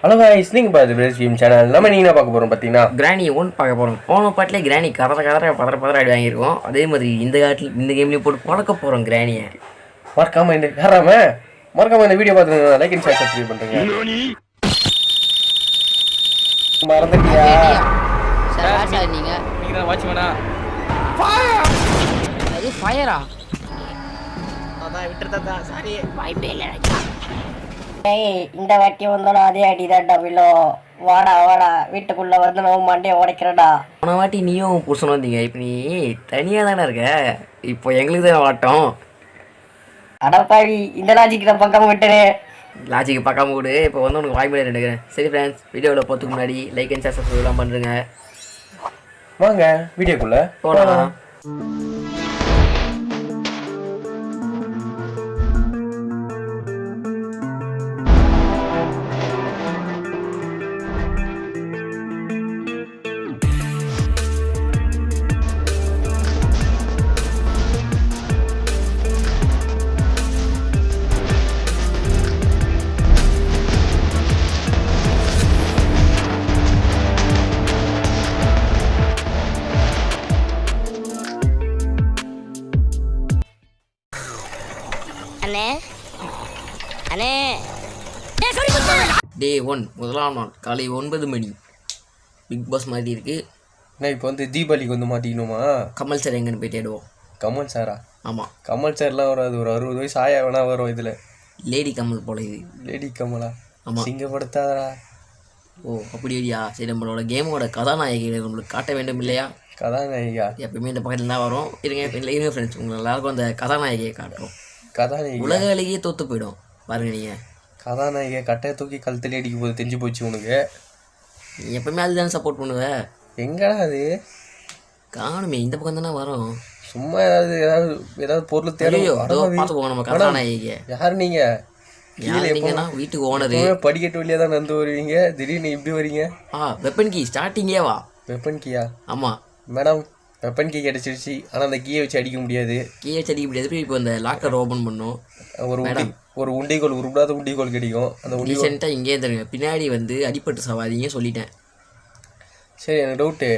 Hello guys நீங்க பாத்து பிரேஸ்விம் channel. நம்ம நீங்க என்ன பார்க்க போறோம் பாத்தீங்கன்னா கிரானி 1 பார்க்க போறோம். போன பாட்டிலே கிரானி பதற அடி வாங்கியிருக்கோம். அதே மாதிரி இந்த கேம்லயும் போட்டு பழக்க போறோம் கிரானியை. மறக்காம இந்த வீடியோ பார்த்துங்க, லைக் அண்ட் ஷேர் சப்ஸ்கிரைப் பண்ணுங்க. மறந்துட்டியா சார் நீங்க தான் வாட்ச்மேனா அது ஃபயரா அதான் விட்டுறதா சாரி வாய்ப்பே இல்லை. இந்த வாட்டி வந்தோம் அதே அடிதான்டா வில்லோ. வாடா வீட்டுக்குள்ள வந்து நம்ம மண்டையை உடைக்கிறடா. போன வாட்டி நீயும் புருஷன் வந்தீங்க, இப்போ நீ தனியாக தானே இருக்க. இப்போ எங்களுக்கு தான் வாட்டம். அடப்பாவி, இந்த லாஜிக் நான் பக்கம் விட்டுரு. லாஜிக்கு பார்க்காம விடு. இப்போ வந்து உனக்கு வாய்ப்பு எடுக்கிறேன். சரி ஃப்ரெண்ட்ஸ், வீடியோவில் போகிறதுக்கு முன்னாடி லைக் அண்ட் ஷேர் சப்ஸ்கிரைப்லாம் பண்ணுறேங்க. வாங்க வீடியோக்குள்ள போகலாம். டே 1 முதலாம் நாள் காலை 9 மணி. பிக் பாஸ் மாதிரி இருக்கு. நான் இப்போ வந்து தீபாவளிக்கு வந்து மாட்டிக்கணுமா? கமல் சார் எங்கன்னு போய் தேடுவோம். கமல் சாரா? ஆமாம், கமல் சார்லாம் வராது. ஒரு 60 வயசு ஆயா வேணா வரும். இதில் லேடி கமல் போல இது. லேடி கமலா? ஆமாம். சிங்கப்படுத்தாதா? ஓ அப்படி இல்லையா? சரி, நம்மளோட கேமோட கதாநாயகிகளை நம்மளுக்கு காட்ட வேண்டும் இல்லையா? கதாநாயகியா? எப்பவுமே இந்த பக்கத்தில் தான் வரும். இருங்க ஃப்ரெண்ட்ஸ், உங்களை எல்லாருக்கும் அந்த கதாநாயகியை காட்டுறோம். கதாநாயகி உலக அழகியே தோற்று போயிடும் பாருங்க. நீங்கள் கதாநாயகியை கட்டையை தூக்கி கழுத்துல அடிக்கும் போது தெரிஞ்சு போச்சு உனக்கு. நீ எப்பவுமே அதுதானே சப்போர்ட் பண்ணுவ. எங்கடா அது காணுமே, இந்த பக்கம் தானே வரும். சும்மா ஏதாவது பொருள் தேவையோ பார்த்து போங்க நம்ம கதாநாயகியை. யார் நீங்க? யாருங்கன்னா வீட்டுக்கு ஓனரு. படிக்கட்டு வழியா தான் நடந்து வருவீங்க, திடீர்னு இப்படி வரீங்க. வெப்பன் கீ ஸ்டார்டிங்கே வா. வெப்பன் கீயா? ஆமாம் மேடம், வெப்பன் கீ கிடச்சிருச்சு. ஆனால் அந்த கீயை வச்சு அடிக்க முடியாது. கீயை வச்சு அடிக்க முடியாது. இப்போ இந்த லாக்கர் ஓப்பன் பண்ணும். ஒரு உண்டிகோல், உருப்படாத உண்டிகோல் கிடைக்கும். அந்த ரீசெண்டாக இங்கே தருங்க. பின்னாடி வந்து அடிப்பட்டு சவாதிங்க சொல்லிட்டேன். சரி, எனக்கு டவுட்டு,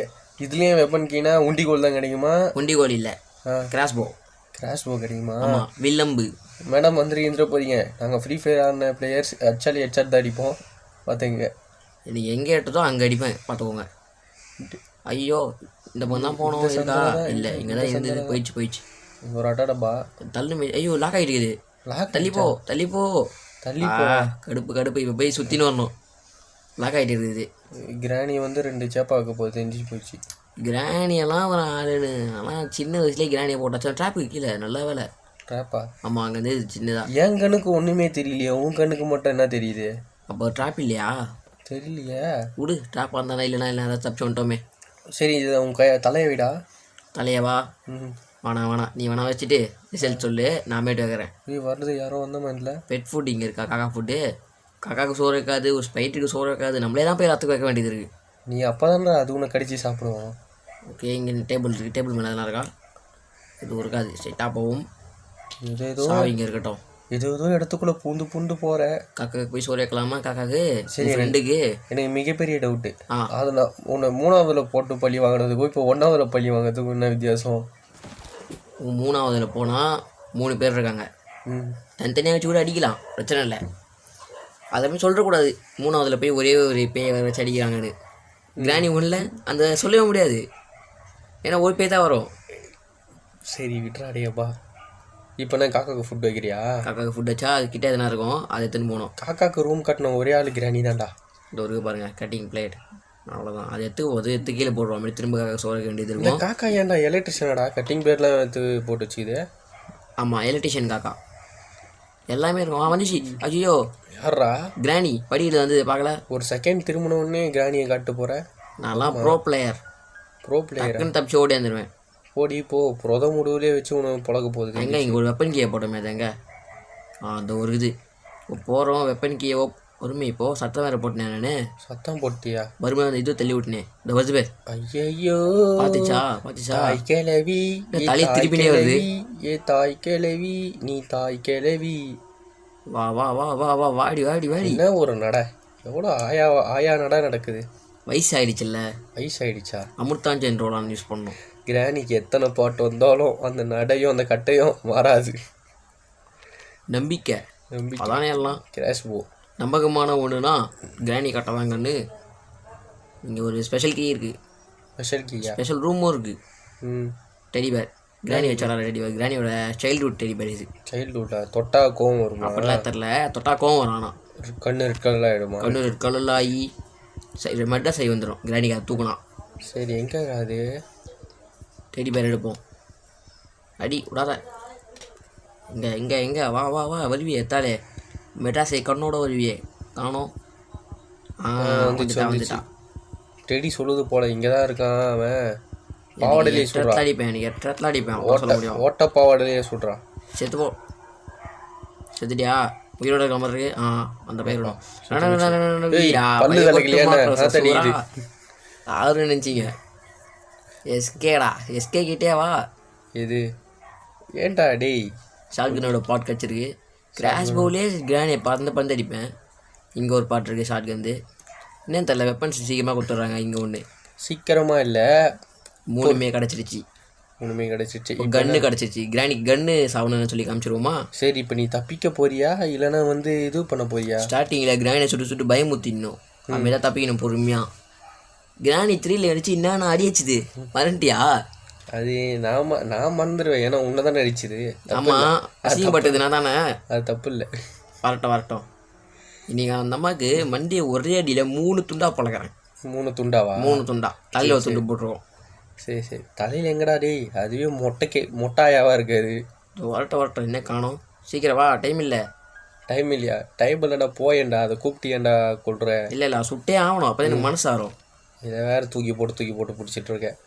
இதுலேயும் வெப்பன் கீனா உண்டிகோல் தான் கிடைக்குமா? உண்டிகோல் இல்லை, கிராஸ்போ. கிராஸ்போ கிடைக்குமா? ஆமாம், வில்லம்பு. மேடம் வந்துருக்கின்ற போறீங்க. நாங்கள் ஃப்ரீ ஃபயர் ஆன பிளேயர்ஸ் அச்சாலி ஹெட்ஷாட் தான் அடிப்போம். பார்த்துங்க, நீங்கள் எங்கே எடுத்ததோ அங்கே அடிப்பேன், பார்த்துக்கோங்க. ஐயோ, இந்த பொண்ணு தான் போனோம் இருக்கா? இல்லை, இங்கே தான் இருந்தது. போயிடுச்சு. ஒரு அட்டா டப்பா தள்ளு. ஐயோ, லாக் ஆகிட்டு இருக்குது. தள்ளிப்போ. கடுப்பு. இப்போ போய் சுற்றின்னு வரணும். லாக் ஆகிட்டு இருக்குது. கிராணி வந்து 2 சேப்பா வைக்க போகுது, தெரிஞ்சு போச்சு. கிராணியெல்லாம் ஒரு ஆளுன்னு. ஆனால் சின்ன வயசுலேயே கிராணியை போட்டாச்சா ட்ராப்புக்கு கீழே. நல்ல வேலை. ட்ராப்பா? ஆமாம், அங்கேருந்து சின்னதாக. என் கண்ணுக்கு ஒன்றுமே தெரியலையே, உன் கண்ணுக்கு மட்டும் என்ன தெரியுது? அப்போ ட்ராப் இல்லையா? தெரியலையே. விடு, ட்ராப் வந்தானே இல்லைனா ஏதாச்சும் தப்பிச்சு வந்துட்டோமே. சரி, இது உன் தலையை விடா. தலையவா? வேணாம், நீ வேணா வச்சுட்டு ரிசல்ட் சொல்லு, நான் மேட்டு வைக்கிறேன். நீ வர்றது யாரோ வந்த மாதிரி. பெட் ஃபுட் இங்கே இருக்கா? காக்கா ஃபுட்டு. காக்காவுக்கு சோறு இருக்காது, ஒரு ஸ்பைட்டுக்கு சோறு இருக்காது. நம்மளே தான் போய் ரத்துக்கு வைக்க வேண்டியது இருக்குது. நீ அப்போ தானே அது உன்னை கடிச்சு சாப்பிடுவோம். ஓகே, இங்கே டேபிள் இருக்குது. டேபிள் மேலே எதனா இருக்கா? இது இருக்காது. ஸ்ட்ரைட்டாக போவோம். ஏதோ இங்கே இருக்கட்டும். ஏதோ இடத்துக்குள்ளே பூந்து போகிற. காக்காவுக்கு போய் சோறு வைக்கலாமா? காக்காவுக்கு? சரி, ஃப்ரெண்டுக்கு. எனக்கு மிகப்பெரிய டவுட்டு. அது நான் உன்னை 3ஆவதுல போட்டு பள்ளி வாங்கினதுக்கும் இப்போ 1ஆவதுல பள்ளி வாங்குறதுக்கும் என்ன வித்தியாசம்? 3ஆவதுல போனால் 3 பேர் இருக்காங்க. தனித்தனியாக வச்சு கூட அடிக்கலாம், பிரச்சனை இல்லை. அதை போய் சொல்லிடக்கூடாது 3ஆவதுல போய் ஒரே ஒரு பேயை வச்சு அடிக்கிறாங்கன்னு. கிராணி ஒன்றில் அந்த சொல்லவே முடியாது, ஏன்னா ஒரு பேய் தான் வரும். சரி, விட்டுறாடியப்பா. இப்போ நான் காக்காவுக்கு ஃபுட் வைக்கிறியா? காக்காவுக்கு ஃபுட் வச்சா அது கிட்டே எதனா இருக்கும், அதை எடுத்துன்னு போகணும். காக்காவுக்கு ரூம் கட்டின ஒரே ஆள் கிராணி தான்டா. இந்த ஒரு பாருங்கள், கட்டிங் பிளேட். அவ்வளோதான். அது எடுத்து கீழே போடுறோம். அப்படி திரும்ப காக்கா சோற வைக்க வேண்டியது இருக்கும். காக்கா ஏன்டா எலக்ட்ரிஷியனாடா? கட்டிங் பிளேட்லாம் எடுத்து போட்டு வச்சுக்குது. ஆமாம், எலக்ட்ரிஷியன் காக்கா எல்லாமே இருக்கும். வந்துச்சு. ஐயோ, யாரா? கிராணி படிக்கிட்டு வந்து பார்க்கல. ஒரு செகண்ட் திரும்பினோடனே கிராணியை காட்டு போகிறேன். நான்லாம் ப்ரோ பிளேயர். தப்பிச்சு ஓடி வந்துடுவேன். ஓடி இப்போ புரத முடிவுலேயே வச்சு உனக்கு பழக போகுது. எங்கே இங்கே ஒரு வெப்பன் கீயை போட்டோமே, அது எங்கே? அந்த ஒரு இது இப்போ போகிறோம். வெப்பன் கீயை பொறுமை. இப்போது சத்தம் வேறு போட்டேன். நான் சத்தம் போட்டியா? மறுபடியும் அந்த இது தள்ளி விட்டுனேன். இந்த வருது பேர். ஐயோ, பார்த்துச்சா? தாய் கிழவி, தலை திருப்பினே வருது. ஏ தாய் கிழவி, நீ தாய் கிழவி. வா வாடி. என்ன ஒரு நட? எவ்வளோ ஆயா நடா நடக்குது. வயசு ஆயிடுச்சுல்ல, வயசாயிடுச்சா? அமிர்தாஞ்சன் ரோலான் யூஸ் பண்ணோம். கிராணிக்கு எத்தனை பாட்டு வந்தாலும் அந்த நடையும் அந்த கட்டையும் மாறாது. நம்பிக்கை அதானே எல்லாம். கிராஷ் போ நம்பகமான ஒன்றுனா கிராணி கட்டதாங்கன்னு. இங்கே ஒரு ஸ்பெஷல் கீ இருக்குது, ஸ்பெஷல் கீயா? ஸ்பெஷல் ரூமும் இருக்குது. ம். டெடிபேர் கிராணி வச்சாரா டெடிபேர், கிராணியோட சைல்ட்ஹுட் டெடிபேர் இது. சைல்டுஹுட்டா? தொட்டா கோவம் வருமா? அப்படிலாம் தெரில, தொட்டா கோவம் வரும். ஆனால் கண்ணு ரெட் கலரில் ஆகிடுமா? கண்ணு ரெட் கலரில் ஆகி மட்டும் சை வந்துடும் கிராணிக்கு. அது தூக்கலாம். சரி, எங்கே அது டெடிபேர் எடுப்போம். அடி விடாத. எங்கே வா வா வா வருவியே எத்தாலே. மெட்ராஸை கண்ணோட வருவியே காணோம். வந்துட்டான். டெடி சொல்லுது போல இங்கே தான் இருக்கான் அவன். பாவாடையிலேயே சொல்கிறான். அடிப்பேன் எனக்கு எட்டத்தில் அடிப்பேன். சொல்ல முடியும். ஓட்ட பாவாடையிலேயே சொல்கிறான். செத்துப்போ. செத்துட்டியா? உயிரோட கிளம்புற இருக்கு. அந்த பயிரோட யாரு நினச்சிங்க? எஸ்கேடா, எஸ்கே கிட்டே வா. இது ஏன்டா டேய்? ஷாட்கனோட பாட் கிடச்சிருக்கு. கிராஷ் பவுலே கிரானி பந்து அடிப்பேன். இங்கே ஒரு பாட்டு இருக்குது ஷாட்கன். என்னன்னு தெரியல, வெப்பன்ஸ் சீக்கிரமாக கொடுத்துட்றாங்க. இங்கே ஒன்று சீக்கிரமாக இல்லை, மூணுமே கிடச்சிருச்சு. கன்னு கிடச்சிருச்சு. கிரானிக்கு கன்னு சாவணும்னு சொல்லி காமிச்சிருவோமா? சரி, இப்போ நீ தப்பிக்க போறியா இல்லைன்னா வந்து இது பண்ண போறியா? ஸ்டார்டிங்கில் கிரானியை சுட்டு பயமுத்திடணும். அதுமாரி தான் தப்பிக்கணும் பொறுமையாக. கிரானி 3ல அடிச்சு என்னன்னு அடிச்சிது மறந்துட்டியா? அது நான் மறந்துடுவேன், ஏன்னா உன்னை தானே அடிச்சுது. ஆமாம், அசிங்கப்பட்டதுனா தானே. அது தப்பு இல்லை. வரட்டும். இன்னைக்கு அந்த அம்மாவுக்கு மண்டியை ஒரே அடியில் 3 துண்டா பழக்கிறேன். 3 துண்டாவா? 3 துண்டா. தலையில் ஒரு துண்டு போட்டுருவோம். சரி, தலையில் எங்கடா டேய்? அதுவே மொட்டாயாவா இருக்காது. வரட்டும். என்ன காணோம்? சீக்கிரம் வா, டைம் இல்லை. டைம் இல்லையா? டைம் இல்லைடா, போயேன்டா. அதை கூப்பிட்டியேண்டா கொள்ற. இல்லை சுட்டே ஆகணும், அப்போ எனக்கு மனசு ஆகும். இதை வேறு தூக்கி போட்டு பிடிச்சிட்டு இருக்கேன்.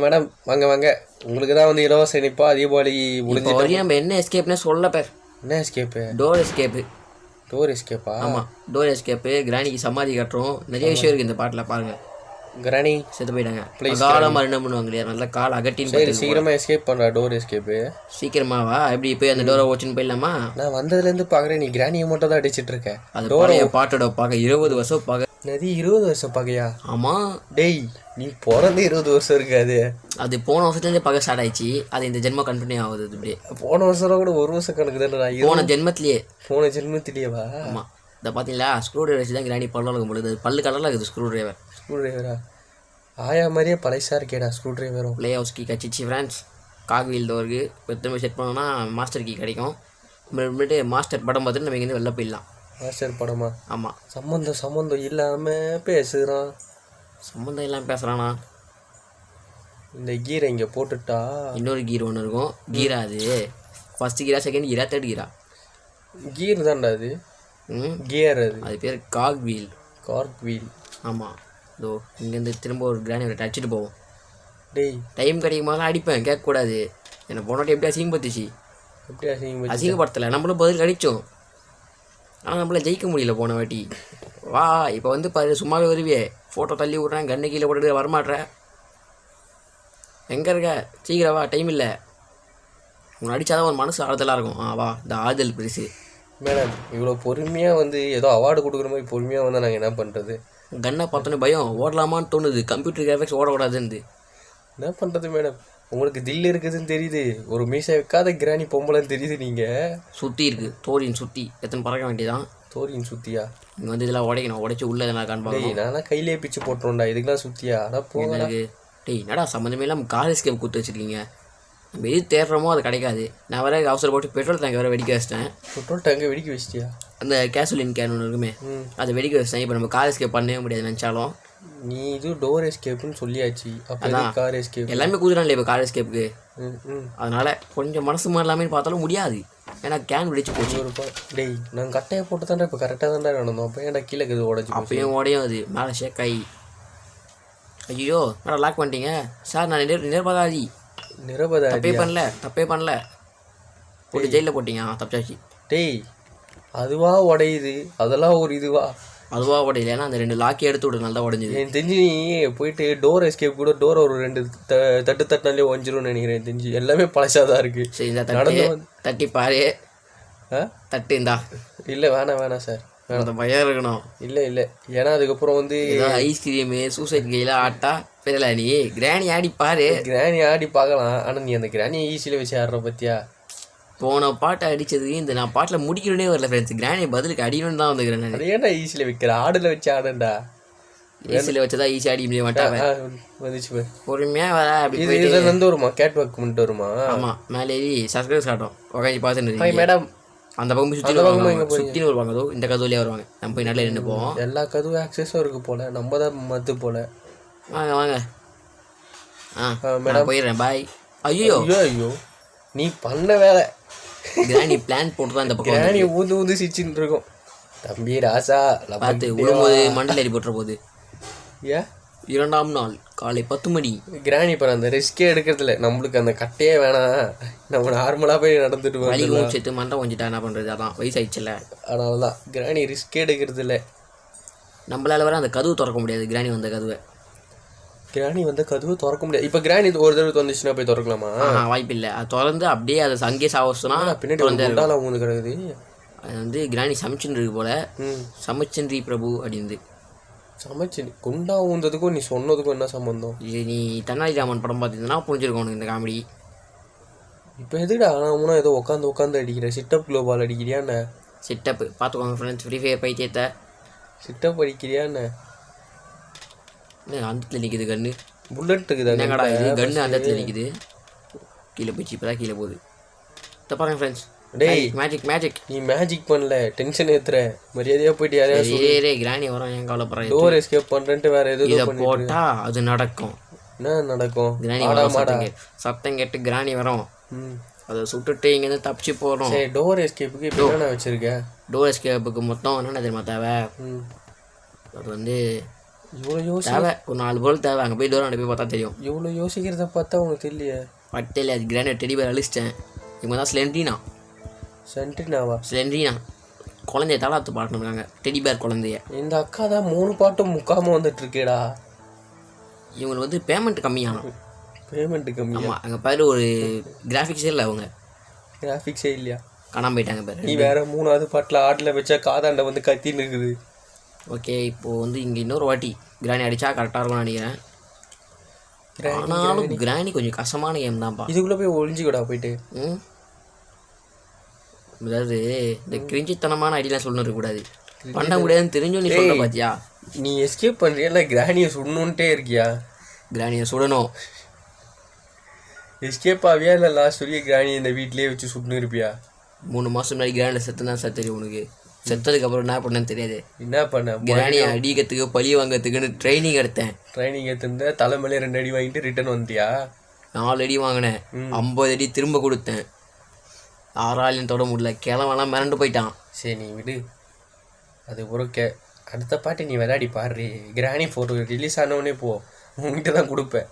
மேடம் வாங்க. உங்களுக்கு தான் வந்து இலவச இணைப்பா தீபாவளி முடிஞ்சு. நம்ம என்ன எஸ்கேப்னே சொல்ல பேர். என்ன எஸ்கேப்பு? Door escape. டோர் எஸ்கேப்பா? ஆமாம், டோர் எஸ்கேப்பு. கிரானிக்கு சமாதி கட்டுறோம். நிறைய விஷயம் இருக்குது இந்த பாட்டில் பாருங்கள். கிரானி செத்து போயிட்டாங்க. காலமாக என்ன பண்ணுவாங்க இல்லையா? நல்லா கால் அகட்டின்னு. சரி, சீக்கிரமாக எஸ்கேப் பண்ணுறா. டோர் எஸ்கேப்பு சீக்கிரமாவா? எப்படி போய் அந்த டோரை ஓச்சின்னு போயிடலாமா? நான் வந்ததுலேருந்து பார்க்குறேன் நீ கிரானியை மட்டும் தான் அடிச்சிட்டு இருக்கேன். அது டோரைய பாட்டோட பார்க்க 20 வருஷம் பார்க்க. நதி 20 வருஷம் பார்க்கையா? ஆமாம் டேய், நீ பிறந்து 20 வருஷம் இருக்காது. அது போன வருஷத்துலேருந்தே பார்க்க ஸ்டார்ட் ஆயிடுச்சு. அது இந்த ஜென்மம் கண்டினியூ ஆகுது. இப்படியே போன வருஷம் கூட 1 வருஷம் கணக்கு தானே. போன ஜென்மத்திலேயேவா? ஆமாம். இதை பார்த்தீங்களா? ஸ்க்ரூ ட்ரைவர் வச்சு தான் கிராணி பல்ல இருக்கும் பொழுது பல்லு கலரில் இருக்குது ஸ்க்ரூ ட்ரைவரா? ஆயா மாதிரியே பழைசா இருக்கேடா ஸ்க்ரூ ட்ரைவரும். ப்ளே ஹவுஸ் கீ கச்சிச்சு ஃப்ரெண்ட்ஸ். காக்வீல் டோருக்கு திரும்ப செட் பண்ணோன்னா மாஸ்டர் கீ கிடைக்கும். அப்புறமேட்டு மாஸ்டர் படம் பார்த்துட்டு நம்ம இங்கேருந்து வெளில போயிடலாம். மாஸ்டர் படமா? ஆமாம். சம்மந்தம் இல்லாமல் பேசுகிறான். சம்மந்தம் இல்லாமல் பேசுகிறானா? இந்த கீரை இங்கே போட்டுட்டா இன்னொரு கீர் ஒன்று இருக்கும். கீரா அது? ஃபஸ்ட்டு கீரா, செகண்ட் கீரா, தேர்ட் கீரா? கீர் தான்டா அது. கியர் அது பேர் காக் வீல். ஆமாம். இதோ இங்கேருந்து திரும்ப ஒரு கிரானி அடிச்சுட்டு போவோம். டேய், டைம் கிடைக்கும் போதெல்லாம் அடிப்பேன், கேட்கக்கூடாது. என்னை போனாட்டி எப்படி அசிங்கப்படுத்துச்சு? எப்படி அசிங்கப்படுத்தலை, நம்மளும் பதில் அடித்தோம். ஆனால் நம்மள ஜெயிக்க முடியல போன வாட்டி. வா, இப்போ வந்து பாரு, சும்மாவே வருவியே, ஃபோட்டோ தள்ளி விட்றேன், கண்ணு கீழே போட்டுட்டு வரமாட்ற. எங்கே இருக்க? சீக்கிரம் வா, டைம் இல்லை. உன்னை அடித்தாதான் ஒரு மனசு ஆறுதலாக இருக்கும். வா, இந்த ஆறுதல் பரிசு. மேடம், இவ்வளோ பொறுமையாக வந்து ஏதோ அவார்டு கொடுக்குற மாதிரி பொறுமையாக வந்தால் நாங்கள் என்ன பண்ணுறது? கன்னை பார்த்தோன்னே பயம், ஓடலாமான்னு தோணுது. கம்ப்யூட்டர் கிராஃபிக்ஸ் ஓடக்கூடாதுன்னு. என்ன பண்ணுறது மேடம்? உங்களுக்கு தில் இருக்குதுன்னு தெரியுது, ஒரு மீசை வைக்காத கிராணி பொம்பளைன்னு தெரியுது. நீங்கள் சுற்றி இருக்குது, தோரின் சுற்றி எத்தனை பறக்க வேண்டியதான். தோரின் சுற்றியா? இங்கே வந்து இதெல்லாம் உடைக்கணும், உடைச்சி உள்ளே இதெல்லாம் காண்பாங்க. நான்லாம் கையிலே பிச்சு போட்டுருவோம்டா, இதுக்கெல்லாம் சுற்றியா? ஆனால் போங்க. டேய், என்னடா சம்மந்தமே இல்லாமல் கார் எஸ்கேப் கொடுத்து வச்சுருக்கீங்க. நம்ம எது தேடுறோமோ அது கிடைக்காது. நான் வேறு அவசரப்பட்டு பெட்ரோல் டேங்க் வேறு வெடிக்க வச்சிட்டேன். பெட்ரோல் டேங்கை வெடிக்க வச்சிட்டியா? அந்த கேசோலின் கேன் ஒன்று இருக்குமே, அதை வெடிக்க வச்சிட்டேன். இப்போ நம்ம கார் எஸ்கேப் பண்ணவே முடியாது நினச்சாலும். நீ இது டோர் எஸ்கேப்னு சொல்லியாச்சு, அப்போ கார் எஸ்கேப் எல்லாமே கூதுறான்ல இப்போ கார் எஸ்கேப்புக்கு. அதனால் கொஞ்சம் மனசு மாறலாமே பார்த்தாலும் முடியாது, ஏன்னா கேன் வெடிச்சு போச்சு. டேய், நாங்கள் கட்டையை போட்டு தாண்டா இப்போ கரெக்டாக தாண்டா நடந்தோம். அப்போ ஏன்டா கீழே இருக்குது உடச்சி? அப்பயும் உடையும் அது மேலே ஷேக் ஆகி. ஐயோ, மேடம் லாக் பண்ணிட்டீங்க சார். நான் நிரபராதி. தப்பே பண்ணல போட்டு ஜெயிலில் போட்டீங்க. தப்பிச்சாச்சு. டேய், அதுவா உடையுது? அதெல்லாம் ஒரு இதுவா? அதுவா உடையில, ஏன்னா அந்த 2 லாக்கி எடுத்து விடுறதுனால தான் உடஞ்சிது. எனக்கு தெரிஞ்சு நீ போயிட்டு டோர் எஸ்கேப் கூட டோர் ஒரு 2 தட்டுனாலே உடஞ்சிரும்னு நினைக்கிறேன். தெரிஞ்சு எல்லாமே பழசாக தான் இருக்குது. சரி, இந்த தட்டி பாரு. தட்டு இந்தா. இல்லை, வேணாம் சார். அந்த பயம் இருக்கணும். இல்லை ஏன்னா அதுக்கப்புறம் வந்து ஏதாவது ஐஸ்கிரீமு சூசைட் கையில் ஆட்டா பெரியல நீ கிராணி ஆடி பாரு. கிராணி ஆடி பார்க்கலாம், ஆனால் நீ அந்த கிராணியை ஈஸியில் வச்சு ஆடுற பத்தியா. போன பாட்டை அடித்ததுக்கு இந்த நான் பாட்டில் முடிக்கணுன்னே வரல ஃப்ரெண்ட்ஸ். கிராணி பதிலுக்கு அடிக்கணும்னு தான் வந்துக்கிறேன் நான். அது ஏன்டா ஈஸியில் வைக்கிற, ஆடில் வச்சு ஆடுண்டா. ஈஸியில் வச்சதா ஈஸியாக அடிக்க முடிய மாட்டாங்க. வந்துச்சு பொறுமையாக வர அப்படி இது போயிட்டு. இதில் வந்து வருமா, கேட் வாக் பண்ணிட்டு வருமா? ஆமாம், மேலே ஏறி சஸ்கிரைஸ் காட்டும் உட்காந்து பார்த்துட்டு மேடம் அந்த பக்கம் சுற்றின்னு வருவாங்க. அதோ இந்த கதவுலேயே வருவாங்க. நம்ம போய் நல்லா நின்று போவோம். எல்லா கதவு ஆக்சஸும் இருக்கு போல, நம்ம தான் மத்து போல. வாங்க வாங்க. மேடம் போயிடுறேன், பாய். ஐயோ ஐயோ நீ பண்ண வேலை. கிராணி பிளான் போட்டு தான் இந்த பக்கம் கிராணி ஊந்து சிச்சின்னு இருக்கும். தம்பி ராசா பார்த்து விழும்போது மண்டல் ஏறி போட்டுற போகுது. ஏன் 2ஆம் நாள் காலை 10 மணி. கிராணி இப்போ அந்த ரிஸ்கே எடுக்கிறதுல நம்மளுக்கு அந்த கட்டையே வேணாம், நம்ம நார்மலாக போய் நடந்துட்டு வலிக்கும் சேர்த்து மண்டை கொஞ்சிட்டா என்ன பண்ணுறது, அதான் வயசாயிடுச்சுல்ல. அதனால தான் கிராணி ரிஸ்கே எடுக்கிறது இல்லை. நம்மளால வர அந்த கதவு திறக்க முடியாது. கிராணி வந்த கதவை கிராணி வந்து கதவு திறக்க முடியாது. இப்போ கிராணி ஒரு தடவை வந்துச்சுன்னா போய் திறக்கலாமா? வாய்ப்பு இல்லை. அது திறந்து அப்படியே அதை அங்கேயே சாவச்சுனா பின்னாடி ஊந்து கிடக்குது. அது வந்து கிராணி சமைச்சுன்னு இருக்கு போல. சமைச்சன்றி பிரபு அப்படின்னு சமைச்சு குண்டா ஊந்ததுக்கும் நீ சொன்னதுக்கும் என்ன சம்பந்தம்? இது நீ தென்னாலிராமன் படம் பார்த்துருந்தனா புரிஞ்சிருக்கோம் உனக்கு இந்த காமெடி. இப்போ எதுக்குடா ஆனால் ஏதோ உட்காந்து அடிக்கிற சிட்டப் குளோபால் அடிக்கிறியாண்ணே? சிட்டப்பு பார்த்துக்கோங்க ஃப்ரெண்ட்ஸ். ஃப்ரீ ஃபயர் பைத்தியத்தை சிட்டப் அடிக்கிறியாண்ணே? என்ன அந்த நிற்குது கன்று? புல்லட்டுக்கு தான் என்னங்கடா இது கன்று அந்த இடத்துல நிற்குது. கீழே போச்சு, இப்போ தான் கீழே போகுது. பாருங்க ஃப்ரெண்ட்ஸ். டேய் மேஜிக் நீ மேஜிக் பண்ணல, டென்ஷன் ஏத்துற. மரியாதையா போயிட்டு யாரையாவது கிராணி வரும், ஏன் கவலைப்படுறேன். டோர் எஸ்கேப் பண்றேன்ட்டு வேற எதுவும் போட்டா அது நடக்கும். என்ன நடக்கும்? கிராணி வரும், சத்தம் கேட்டு கிராணி வரும். அதை சுட்டுட்டு இங்கேருந்து தப்பிச்சு போகிறோம். சரி, டோர் எஸ்கேப்புக்கு இப்போ என்ன வச்சிருக்கேன்? டோர் எஸ்கேப்புக்கு மொத்தம் என்ன தெரியுமா தேவை? அது வந்து இவ்வளோ தேவை ஒரு 4 பொருள் தேவை. அங்கே போய் டோர் அனுப்பி பார்த்தா தெரியும். இவ்வளோ யோசிக்கிறத பார்த்தா உனக்கு தெரியலையே. பட்டில அது கிரானைட் டெடி பேர் அழிச்சிட்டேன். இவங்க தான் ஸ்லெண்ட்ரினா. ஸ்லெண்ட்ரினா குழந்தைய தாளாத்து பாட்டுருக்காங்க. டெடி பேர் குழந்தைய. இந்த அக்கா தான் 3 பாட்டும் முக்காமல் வந்துட்டு இருக்கேடா. இவங்களுக்கு வந்து பேமெண்ட் கம்மியானோம். பேமெண்ட் கம்மி? ஆமாம். அங்கே பேர் ஒரு கிராஃபிக்ஸே இல்லை. அவங்க கிராஃபிக்ஸே இல்லையா? காணாமல் போயிட்டாங்க பேர். நீ வேற 3வது பாட்டில் ஆட்டில் வச்சா காதாண்ட வந்து கத்தின்னு இருக்குது. ஓகே, இப்போது வந்து இங்கே இன்னொரு வாட்டி கிராணி அடித்தா கரெக்டாக இருக்கும்னு நினைக்கிறேன். ஆனாலும் கிராணி கொஞ்சம் கஷ்டமான கேம் தான்ப்பா. இதுக்குள்ளே போய் ஒழிஞ்சிக்கூடா போயிட்டு. அதாவது இந்த கிரிஞ்சித்தனமான ஐடியெலாம் சொல்லணும் இருக்கக்கூடாது. பண்ண முடியாதுன்னு தெரிஞ்சும் நீ சொல்ல பார்த்தியா? நீ எஸ்கேப் பண்ணுறியா இல்லை கிராணியை சுடணுன்ட்டே இருக்கியா? கிராணியை சுடணும். எஸ்கேப் ஆவியா இல்லை லாஸ்ட் வரைக்கும் கிராணி இந்த வீட்லேயே வச்சு சுடணும் இருப்பியா? 3 மாதம் முன்னாடி கிராணியில் செத்து தான் சார் தெரியும் உனக்கு. செத்ததுக்கப்புறம் என்ன பண்ணேன்னு தெரியாது. என்ன பண்ண? கிராணியை அடிக்கிறதுக்கு பழி வாங்கிறதுக்குன்னு ட்ரைனிங் எடுத்தேன். ட்ரைனிங் எடுத்துருந்த தலைமையிலே 2 அடி வாங்கிட்டு ரிட்டர்ன் வந்துட்டியா? 4 அடி வாங்கினேன். 50 அடி திரும்ப கொடுத்தேன். 6 தொட முடியல. கிழவெல்லாம் மிரண்டு போயிட்டான். சரி நீ விடு, அது பொறுக்க. அடுத்த பாட்டு நீ விளையாடி பாடுறி. கிராணி 4 ரிலீஸ் ஆனவனே போ, உங்ககிட்ட தான் கொடுப்பேன்.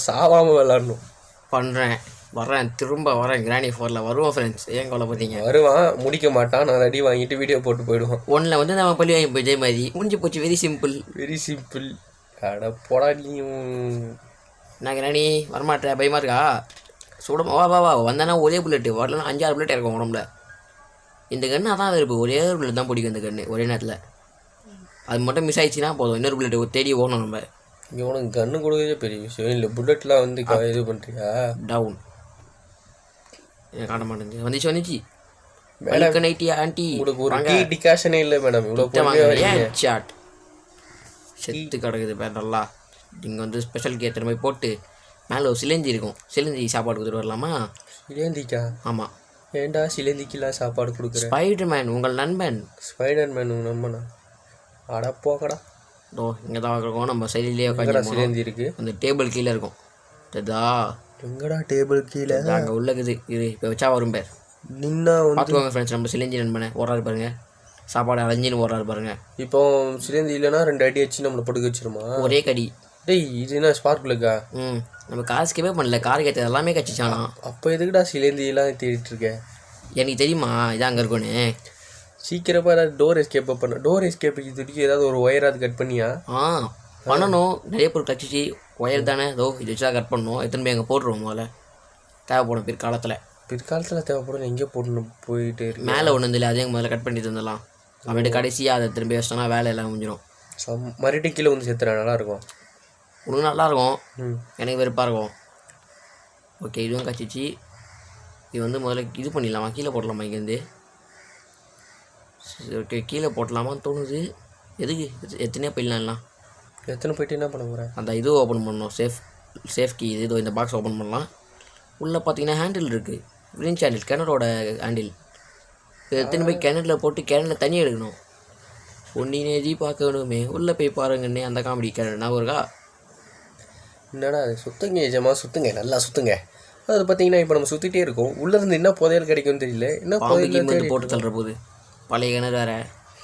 சாவாமல் விளாடணும். பண்ணுறேன், வரேன், திரும்ப வரேன். கிராணி 4ல் வருவான் ஃப்ரெண்ட்ஸ். ஏன் கொலை பார்த்தீங்க? வருவான், முடிக்க மாட்டான். 4 அடி வாங்கிட்டு வீடியோ போட்டு போயிடுவான். 1ல் வந்து நம்ம பள்ளி வாங்கி போய் மாதிரி முடிஞ்சு போச்சு. Very simple. அட போடா நீயும். நான் கிராணி வரமாட்டேன், பயமாக இருக்கா? சுட வா வந்தானா ஒரே புல்லெட்டு, வரலன்னா 5-6 புல்லெட் இருக்கும் உடம்புல. இந்த கன்று அதான் இருப்பு. ஒரே ஒரு புல்லட் தான் பிடிக்கும் இந்த கன்று ஒரே நேரத்தில். அது மட்டும் மிஸ் ஆயிடுச்சுன்னா போதும், இன்னொரு புல்லெட்டு தேடி ஓடணும் நம்ம. இங்கே உனக்கு கன்று கொடுக்கவே பெரிய விஷயம் இல்லை. புல்லட்லாம் வந்து இது பண்ணுறியா? டவுன் காட்ட மாட்டேங்குது. வந்துச்சு மேடம். நைட்டி ஆண்டி உங்களுக்கு ஒரு டீ டிகாஷனே இல்லை மேடம். இவ்வளோ ஷாட் செத்து கிடக்குது பேர் நல்லா. இங்கே வந்து ஸ்பெஷல் கேத்துற மாதிரி போட்டு மேலே ஒரு சிலந்தி இருக்கும். சிலந்தி சாப்பாடு கொடுத்துட்டு வரலாமா? சிலந்திக்கா? ஆமாம். ஏண்டா சிலந்திக்கெல்லாம் சாப்பாடு கொடுக்குறேன்? ஸ்பைடர்மேன் உங்கள் நண்பன். ஸ்பைடர்மேன் உங்கள் நண்பனா? அட போக்கடா. இங்கே தான் இருக்கும். நம்ம சைட்லேயே உட்காந்து சிலந்தி இருக்குது. அந்த டேபிள் கீழே இருக்கும். தெரியுதா? எங்கடா டேபிள் கீழே? அங்கே உள்ளக்குது. இது இப்போ வச்சா வரும் பேர். நின்னா பார்த்துக்கோங்க ஃப்ரெண்ட்ஸ். நம்ம சிலந்தி நண்பனை ஓடுறாரு பாருங்க. சாப்பாடு அலைஞ்சின்னு ஓடுறாரு பாருங்க. இப்போ சிலந்தி இல்லைன்னா 2 அடி வச்சு நம்மளை படுக்க வச்சிருமா? ஒரே கடி. டேய் இது என்ன ஸ்பார்க்குலக்கா? நம்ம காசுக்கே பண்ணல. காருக்கு ஏற்றது எல்லாமே கச்சிச்சானா. அப்போ எதுக்குடா சிலந்தியெல்லாம் தேடிட்டு இருக்கேன்? எனக்கு தெரியுமா இதான் அங்கே இருக்குன்னு. சீக்கிரமாக ஏதாவது டோர் எஸ்கேப் பண்ண. டோர் எஸ்கேப்புக்கு இதுக்கு ஏதாவது ஒரு ஒயராது கட் பண்ணியா? பண்ணணும். நிறைய பொருள் கச்சிச்சு. ஒயர் தானே ஏதோ இது வச்சு தான் கட் பண்ணணும். எத்தனை போய் அங்கே போட்டுருவோம். முதல்ல தேவைப்படும் பிற்காலத்தில். தேவைப்படும். எங்கே போடணும்? போயிட்டு மேலே ஒன்று இருந்தில்ல, அதையும் முதல்ல கட் பண்ணி தந்துடலாம். அப்புறமேட்டு கடைசியாக அதை திரும்பி வச்சிட்டோன்னா வேலை எல்லாம் முடிஞ்சிடும். மறுபடியும் கீழே வந்து செத்துறேன், நல்லாயிருக்கும். உனக்கு நல்லாயிருக்கும், எனக்கு வெறுப்பாக இருக்கும். ஓகே, இதுவும் கச்சிச்சு. இது வந்து முதல்ல இது பண்ணிடலாமா, கீழே போடலாமா இங்கேருந்து? ஓகே, கீழே போட்டலாமான்னு தோணுது. எதுக்கு எத்தனையோ போயிடலாம். எத்தனை போயிட்டு என்ன பண்ண போகிறேன்? அந்த இது ஓப்பன் பண்ணணும், சேஃப் கீ இது. இந்த பாக்ஸ் ஓப்பன் பண்ணலாம். உள்ளே பார்த்தீங்கன்னா ஹேண்டில் இருக்குது, விரிஞ்ச் ஹேண்டில், கிணறோட ஹேண்டில். எத்தனை போய் கிணறில் போட்டு கிணறில் தண்ணி எடுக்கணும். ஒன்றினேஜி பார்க்கணுமே, உள்ளே போய் பாருங்கன்னே அந்த காமெடி கிணறு நான் இருக்கா? என்னடா அது? சுற்றுங்க ஏஜமா, சுற்றுங்க, நல்லா சுற்றுங்க. அது பார்த்தீங்கன்னா இப்போ நம்ம சுற்றிட்டே இருக்கோம். உள்ளேருந்து என்ன புதையல் கிடைக்கும்னு தெரியல. என்ன புதையல் வந்து போட்டு தள்ளுற போது பழைய கிணறு வேறு.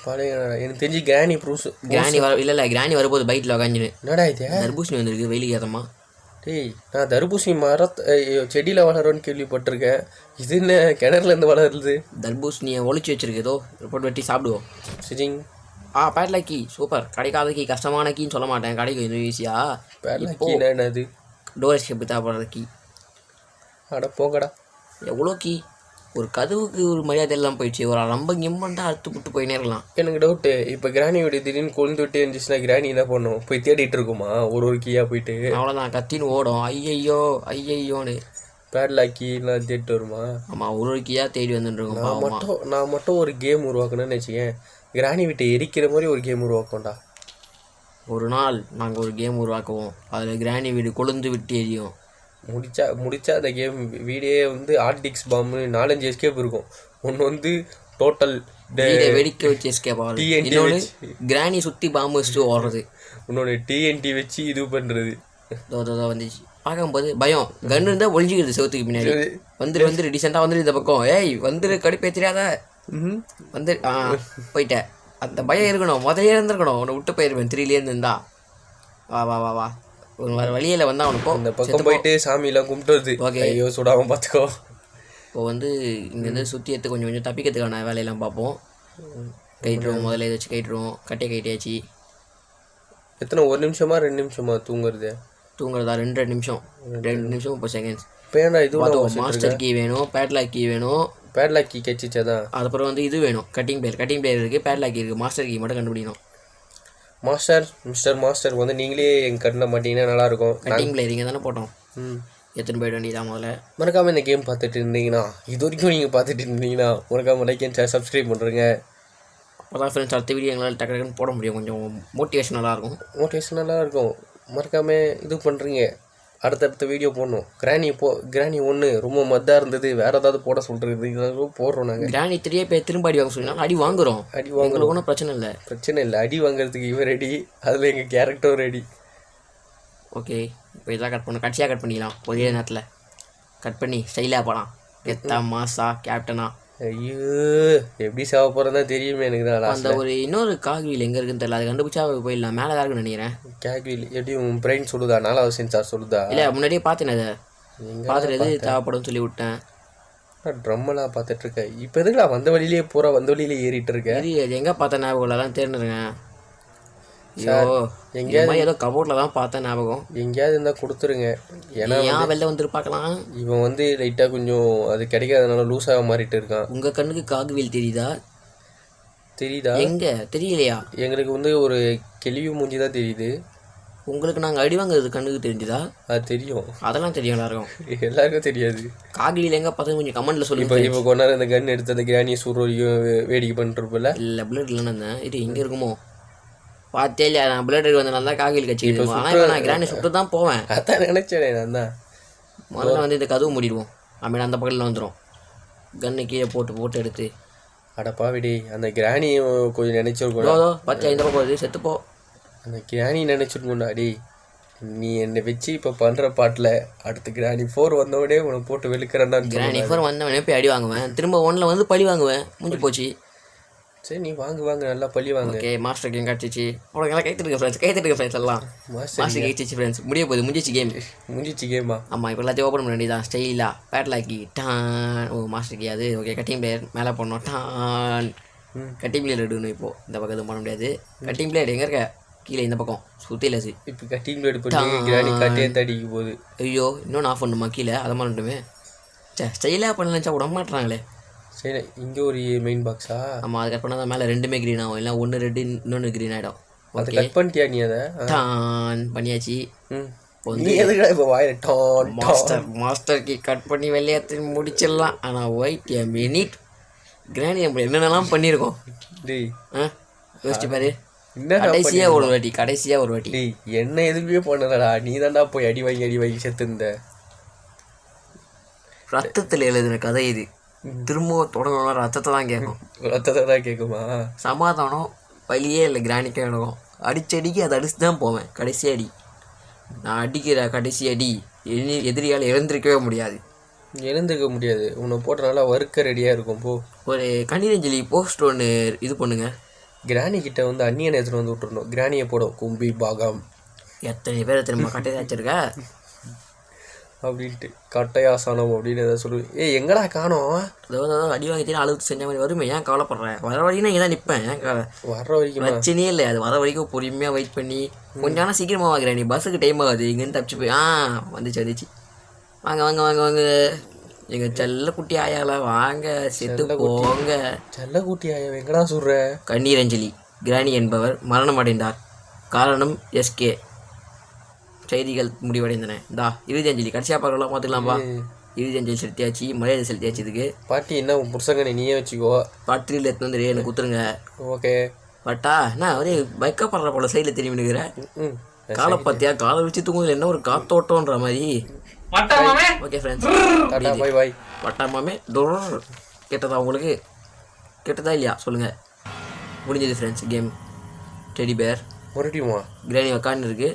பழைய எனக்கு தெரிஞ்சு கிராணி ப்ரூஸ் கிராணி வர இல்லை கிராணி வரப்போது பைட்டில் உக்காஞ்சின்னு. என்னடா இது? தர்பூசணி வந்துருக்கு வெயிலுக்கு ஏற்றமா. டேய், நான் தர்பூசணி செடியில் வளரும்னு கேள்விப்பட்டிருக்கேன். இது என்ன கிணறுலேருந்து வளருது? தர்பூசணியை ஒழிச்சு வச்சிருக்கு, ஏதோ போட்டு வெட்டி சாப்பிடுவோம். சரிங்க. பேட்ல கீ சூப்பர். கிடைக்காத கீ, கஷ்டமான கீன்னு சொல்ல மாட்டேன், கிடைக்கும் இது ஈஸியாக. பேட்ல கீனா என்னது? டோர் எஸ்கேப் தேவைப்படுற கீ. அட போங்கடா. எவ்வளோ கீ? ஒரு கதவுக்கு ஒரு மரியாதை எல்லாம் போயிடுச்சு. ஒரு ரொம்ப கிம்பண்டா அறுத்து விட்டு போயினே இருக்கலாம். எனக்கு டவுட்டு, இப்போ கிராணி வீடு திடீர்னு கொழுந்து விட்டு இருந்துச்சுன்னா கிராணி என்ன பண்ணும்? போய் தேடிட்டு இருக்குமா ஒரு கீயாக போயிட்டு? அவ்வளோதான், கத்தின்னு ஓடும் ஐயையோ ஐயையோன்னு. பேட்லாக் கீலாம் தேடிட்டு வருமா? ஆமாம், ஒரு கீயாக தேடி வந்துட்டுருக்கோம். நான் மட்டும் ஒரு கேம் உருவாக்கணும்னு வச்சுக்கேன். கிராணி வீட்டை எரிக்கிற மாதிரி ஒரு கேம் உருவாக்கோண்டா. ஒரு நாள் நாங்கள் ஒரு கேம் உருவாக்குவோம், அதில் கிராணி வீடு கொழுந்து விட்டு எரியும். முடிச்சா அந்த கேம் வீடே வந்து ஆர்டிக்ஸ் பாம்பு 4-5 எஸ்கேப் இருக்கும். ஒன்று வந்து டோட்டல் வெடிக்க வச்சு எஸ்கேப் ஆகுது. இன்னொன்று கிராணி சுற்றி பாம்பு வச்சுட்டு ஓடுறது. இன்னொன்று டிஎன்டி வச்சு இது பண்ணுறது. வந்துச்சு பார்க்கும்போது பயம். கன்று இருந்தால் ஒழிஞ்சிக்கிறது செவத்துக்கு பின்னாடி. வந்துரு ரீசெண்டாக வந்துரு இந்த பக்கம். ஏய் வந்துரு, கடுப்பே தெரியாத வந்து போயிட்டேன். அந்த பயம் இருக்கணும், முதலே இருந்திருக்கணும். உன்னை விட்டு போயிருவேன் 3லேருந்து இருந்தா. வா வா வா வா வர வழியில் வந்தால் அவனுக்கு அந்த பக்கம் போயிட்டு சாமியெல்லாம் கும்பிட்டு வருது. ஓகே, ஐயோ சுடாமல் பார்த்துக்கோ. இப்போ வந்து இங்கேருந்து சுற்றி எடுத்து கொஞ்சம் கொஞ்சம் தப்பிக்கிறதுக்கான வேலையெல்லாம் பார்ப்போம். கைட்டுருவோம், முதல்ல இதை வச்சு கைட்டுருவோம். கைட்டியாச்சு. எத்தனை 1 நிமிஷமா 2 நிமிஷமா தூங்குறது? தூங்குறதா 2 நிமிஷம் 2 நிமிஷம் 30 செகண்ட்ஸ். இப்போ ஏன்டா இது? மாஸ்டர் கீ வேணும், பேட்லாக் கீ வேணும். பேட்லாக் கீ கச்சிச்சாதான். அதுக்கப்புறம் வந்து இது வேணும், கட்டிங் பிளேயர் இருக்குது, பேட்லாக் கீ இருக்குது. மாஸ்டர் கீ மட்டும் கண்டுபிடிக்கணும். மாஸ்டர் வந்து நீங்களே எங்கள் கட்டின மாட்டீங்கன்னா நல்லாயிருக்கும். கட்டிங் பிளேயர் இங்கே தானே போட்டோம், எத்தனை போயிட வேண்டியதான். முதல்ல மறக்காமல் இந்த கேம் பார்த்துட்டு இருந்தீங்கன்னா, இது வரைக்கும் நீங்கள் பார்த்துட்டு இருந்தீங்கன்னா மறக்காமல் லைக் அண்ட் ஷேர் சப்ஸ்கிரைப் பண்ணுறேங்க. அப்போ தான் ஃப்ரெண்ட்ஸ் அடுத்த வீடியோ எங்களால் டக்குன்னு போட முடியும். கொஞ்சம் மோட்டிவேஷனலாக இருக்கும். மறக்காமல் இது பண்ணுறீங்க. அடுத்தடுத்த வீடியோ போடணும். கிராணி 1 ரொம்ப மத்தாக இருந்தது, வேறு ஏதாவது போட சொல்கிறது, இதெல்லாம் போடுறோம் நாங்கள். கிராணி 3 பேர் திரும்ப அடி வாங்க சொன்னாலும் அடி வாங்குறோம். ஒன்றும் பிரச்சனை இல்லை. அடி வாங்குறதுக்கு இவன் ரெடி, அதில் எங்கள் கேரக்டரும் ரெடி. ஓகே, இப்போ இதெல்லாம் கட் பண்ணணும். கட்சியாக கட் பண்ணிக்கலாம். ஒரே நேரத்தில் கட் பண்ணி ஸ்டைலாக போகலாம். எத்தா மாசா கேப்டனா. ஐயோ, எப்படி சாவ போகிறதா தெரியுமே எனக்கு தான். அந்த ஒரு இன்னொரு காக்வீல் எங்கே இருக்குன்னு தெரியல, அது கண்டுபிடிச்சா போயிடலாம். மேலே தான் இருக்குன்னு நினைக்கிறேன். காக்வீல் எப்படி உன் பிரெயின் சொல்லுதா? 4வது சென்சார் சொல்லுதா? இல்லை, முன்னாடியே பார்த்தேன். அதை பார்த்துட்டு எது தேவைப்படும் சொல்லி விட்டேன். ட்ரம்மெல்லாம் பார்த்துட்டு இருக்கேன். இப்போ எதுக்குடா வந்த வழியிலே ஏறிட்டு இருக்கேன்? அது எங்கே பார்த்தேன் ஞாபகம் எல்லாம் தேர்ந்துருங்க. ஐயோ, எங்கேயாவது ஏதோ கபோர்டில் தான் பார்த்தேன் ஞாபகம். எங்கேயாவது இருந்தால் கொடுத்துருங்க. ஏன்னா வெளில வந்துட்டு பார்க்கலாம். இவன் வந்து லைட்டாக கொஞ்சம் அது கிடைக்காதனால லூஸாக மாறிட்டு இருக்கான். உங்கள் கண்ணுக்கு காக்வீல் தெரியுதா? எங்கே தெரியலையா? எங்களுக்கு வந்து ஒரு கேள்வி மூஞ்சி தான் தெரியுது. உங்களுக்கு நாங்கள் அடி வாங்குறது கண்ணுக்கு தெரிஞ்சுதா? அது தெரியும். அதெல்லாம் தெரியும் எல்லாருக்கும் தெரியாது. காக்வீல் எங்கே பார்த்தா கொஞ்சம் கமெண்ட்டில் சொல்லுங்க. இப்போ கொண்டாரு அந்த கன் எடுத்து அந்த கிராணி சூரிய வேடிக்கை பண்ணிட்டுருப்பில்ல? இல்லை, புல்லட் இல்லைன்னு இது எங்கே இருக்குமோ பார்த்தே இல்லையா? நான் புல்லட் வந்தனால தான் காக்வீல் கட்சி. ஆனால் நான் கிராணி சுட்டு தான் போவேன். அதான் நினச்சேன் நான் தான். முதல்ல வந்து இந்த கதவு மூடிடுவோம். அப்புறம் அந்த பக்கத்தில் வந்துடும். கன்று கீழே போட்டு எடுத்து. அடப்பாவிடி, அந்த கிராணி கொஞ்சம் நினைச்சிருக்கோம். பார்த்து இந்த பக்கம் வருது, செத்துப்போ. அந்த கிராணி நினைச்சிருக்கோண்டா. அடி, நீ என்னை வச்சு இப்போ பண்ணுற பாட்டில் அடுத்து கிராணி 4 வந்தவனே உன்னை போட்டு வெளுக்கிறேன்னா. கிராணி 4 வந்தவனே போய் அடி வாங்குவேன். திரும்ப 1ல் வந்து பழி வாங்குவேன். முடிஞ்சு போச்சு. சரி, நீ வாங்க நல்லா பழி வாங்க. ஓகே, மாஸ்டர் கேம் கிடச்சிச்சு. உனக்கு எல்லாம் கைத்துருக்கு ஃப்ரெண்ட்ஸ் எல்லாம். மாஸ்டர் கிடச்சிச்சு ஃப்ரெண்ட்ஸ். முடிஞ்சிச்சு கேமா. ஆமாம், இப்போ எல்லாத்தையும் ஓப்பன் பண்ண வேண்டியதான். ஸ்டைலாக பேட்லாக்கி டான். ஓ, மாஸ்டர் கே அது. ஓகே, கட்டிங் பிளேயர் மேலே போடணும். டான். கட்டிங் பிளேயர் எடுக்கணும். இப்போது இந்த பக்கம் எதுவும் பண்ண முடியாது. கட்டிங் பிளேயர் எங்கே இருக்க? கீழே இந்த பக்கம் சுற்றில. இப்போ கட்டிங் பிளேயர் பண்ணி கிராணி கட்டியே தடிக்க போகுது. ஐயோ, இன்னொன்று ஆஃப் பண்ணுமா கீழே? அதை மாதிரிட்டுமே ஸ்டைலாக பண்ணலச்சா விட மாட்டுறாங்களே. சரி இங்கே ஒரு மெயின் பாக்ஸா? ஆமாம், அது கட் பண்ணால் தான் மேலே ரெண்டுமே க்ரீன் ஆகும். இல்லை ஒன்று ரெட்டு இன்னொன்று க்ரீன் ஆகிடும். அதை கட் பண்ணிட்டியா நீ? அதை டான் பண்ணியாச்சு. நீ எதுக்குடா இப்போ வாயில் டான் மாஸ்டருக்கு கட் பண்ணி வெள்ளையாற்றி முடிச்சிடலாம். ஆனால் ஒயிட் மினிட் கிராணி நம்ம என்னென்னலாம் பண்ணியிருக்கோம் டேய். யோசிச்சு பாரு. என்ன கடைசியாக ஒரு வாட்டி டேய் என்ன எதுவுமே பண்ணலடா. நீ தான்டா போய் அடி வாங்கி செத்துருந்த. ரத்தத்தில் எழுதுன கதை இது. திரும்ப தொடங்கணும்னா ரத்தத்தை தான் கேட்கும். ரத்தத்தை தான் கேட்குமா? சமாதானம் வழியே இல்லை. கிராணிக்கும் எனக்கும் அடிச்சடிக்கு அதை அடிச்சு தான் போவேன். கடைசி அடி நான் அடிக்கிற கடைசி அடி எதிரியால் எழுந்திருக்கவே முடியாது. எழுந்திருக்க முடியாது. உன்னை போட்ட நல்லா வறுக்க ரெடியாக இருக்கும். போ ஒரு கண்ணீரஞ்சலி போஸ்ட் ஒன்று இது பண்ணுங்க. கிராணி கிட்ட வந்து அந்நியனை எடுத்துகிட்டு வந்து விட்டுருணும். கிராணியை போடும் கும்பி பாகம் எத்தனை பேர் திரும்ப கட்டையை வச்சிருக்க அப்படின்ட்டு கட்டையாசனம் அப்படின்னு எதாவது சொல்லுவேன். எங்கடா காணோம்? அதாவது அடி வாங்கிட்டே அழுத்து செஞ்ச மாதிரி வருமே. ஏன் கவலைப்படுறேன்? வர வரைக்கும் நான் இங்கே தான் நிற்பேன். ஏன் வர்ற வரைக்கும் பிரச்சனையே இல்லை. அது வர வரைக்கும் பொறுமையாக வெயிட் பண்ணி கொஞ்சம் ஆனால் சீக்கிரமாக வாங்குறேன். நீ பஸ்ஸுக்கு டைம் ஆகுது. இங்கேருந்து தப்பிச்சு போய் வந்துச்சு வாங்க எங்கள் செல்ல குட்டி ஆயால வாங்க செத்து போங்க. செல்ல குட்டி ஆயா எங்கடா சொல்கிற? கண்ணீரஞ்சலி கிராணி என்பவர் மரணம் அடைந்தார். காரணம் SK. செய்திகள் முடிவடைந்தன. இறுதி அஞ்சலி கடைசியாக பார்க்கலாம். பார்த்துக்கலாம்பா. இறுதி அஞ்சலி செலுத்தியாச்சு. மரியாதை செலுத்தியாச்சு. இதுக்கு பாட்டி என்ன புருஷங்க நீயே வச்சுக்கோ. பார்ட் 3 எடுத்து வந்து எனக்கு குத்துருங்க. ஓகே பட்டா என்ன ஒரே வைக்கப்படுற போல சைடில் தெரியும் நினைக்கிறேன். காலை பார்த்தியா? காலை வச்சு தூங்குதில் என்ன ஒரு காத்தோட்டம்ன்ற மாதிரி. Okay friends, bye bye. வட்டாமாமே கேட்டதா உங்களுக்கு? கேட்டதா இல்லையா சொல்லுங்கள். முடிஞ்சது ஃப்ரெண்ட்ஸ் கேம். டெடி பேர் மறுபடியுமா? கிராணி உக்கான்னு இருக்கு.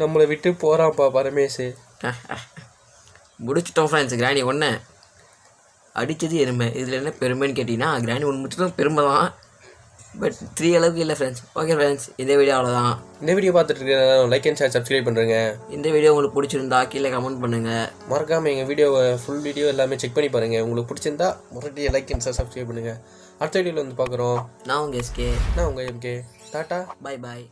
நம்மளை விட்டு போகிறான்ப்பா பரமேஷ். முடிச்சிட்டோம் ஃப்ரெண்ட்ஸ். கிராணி ஒன்று அடித்தது எருமை. இதில் என்ன பெருமைன்னு கேட்டிங்கன்னா கிராணி ஒன்று முடிச்சதும் பெருமை தான். பட் 3 அளவுக்கு இல்லை ஃப்ரெண்ட்ஸ். ஓகே ஃப்ரெண்ட்ஸ், இந்த வீடியோ அவ்வளோதான். இந்த வீடியோ பார்த்துட்டு இருக்க லைக் அண்ட் ஷேர் சப்ஸ்கிரைப் பண்ணுறேங்க. இந்த வீடியோ உங்களுக்கு பிடிச்சிருந்தா கீழே கமெண்ட் பண்ணுங்கள். மறக்காமல் எங்கள் வீடியோவை ஃபுல் வீடியோ எல்லாமே செக் பண்ணி பாருங்கள். உங்களுக்கு பிடிச்சிருந்தா மறுபடியும் லைக் அண்ட் ஷேர் சப்ஸ்கிரைப் பண்ணுங்கள். அடுத்த வீடியோவில் வந்து பார்க்குறோம். நான் உங்கள் SK. நான் உங்கள் MK. டாட்டா, பாய் பாய்.